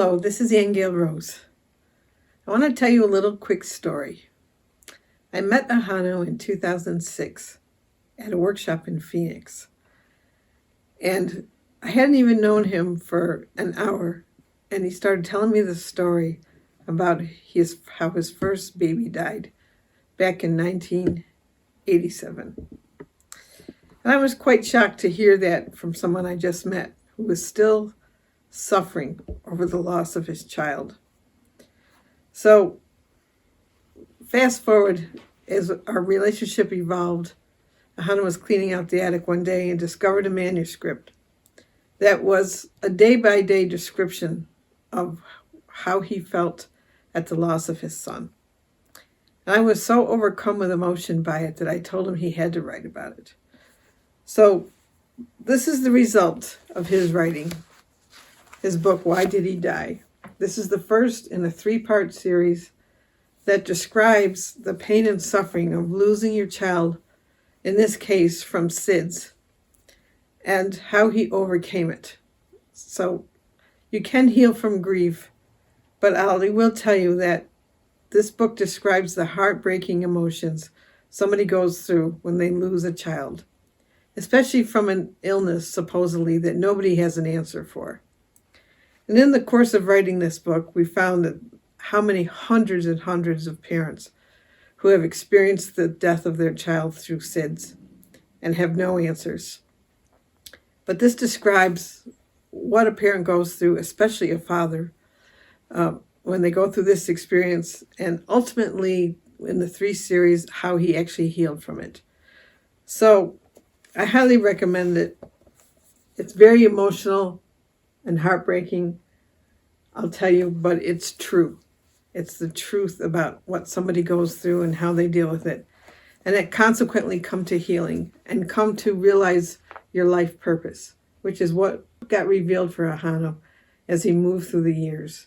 Hello, this is Aingeal Rose. I want to tell you a little quick story. I met Ahonu in 2006 at a workshop in Phoenix. And I hadn't even known him for an hour, and he started telling me the story about how his first baby died back in 1987. And I was quite shocked to hear that from someone I just met who was still suffering over the loss of his child. So fast forward, as our relationship evolved, Ahonu was cleaning out the attic one day and discovered a manuscript that was a day-by-day description of how he felt at the loss of his son. And I was so overcome with emotion by it that I told him he had to write about it. So this is the result of his writing, his book, Why Did He Die? This is the first in a 3-part series that describes the pain and suffering of losing your child, in this case from SIDS, and how he overcame it. So you can heal from grief, but I will tell you that this book describes the heartbreaking emotions somebody goes through when they lose a child, especially from an illness supposedly that nobody has an answer for. And in the course of writing this book, we found that how many hundreds and hundreds of parents who have experienced the death of their child through SIDS and have no answers. But this describes what a parent goes through, especially a father, when they go through this experience, and ultimately in the 3 series, how he actually healed from it. So I highly recommend it. It's very emotional and heartbreaking, I'll tell you, but it's true. It's the truth about what somebody goes through and how they deal with it. And it consequently come to healing and come to realize your life purpose, which is what got revealed for Ahonu as he moved through the years.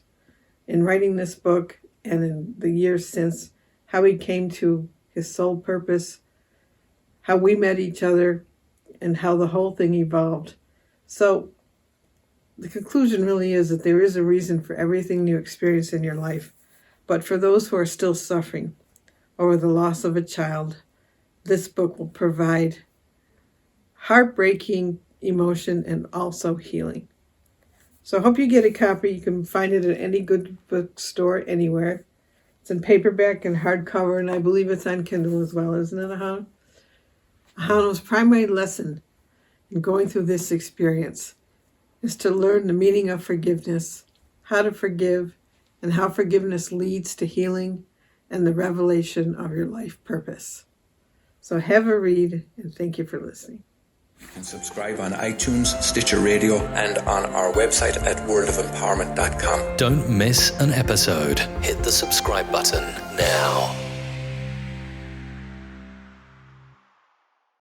In writing this book and in the years since, how he came to his soul purpose, how we met each other, and how the whole thing evolved. So the conclusion really is that there is a reason for everything you experience in your life. But for those who are still suffering over the loss of a child, this book will provide heartbreaking emotion and also healing. So I hope you get a copy. You can find it at any good bookstore anywhere. It's in paperback and hardcover, and I believe it's on Kindle as well, isn't it, Ahonu? Ahonu's primary lesson in going through this experience is to learn the meaning of forgiveness, how to forgive, and how forgiveness leads to healing and the revelation of your life purpose. So have a read, and thank you for listening. You can subscribe on iTunes, Stitcher Radio, and on our website at worldofempowerment.com. Don't miss an episode. Hit the subscribe button now.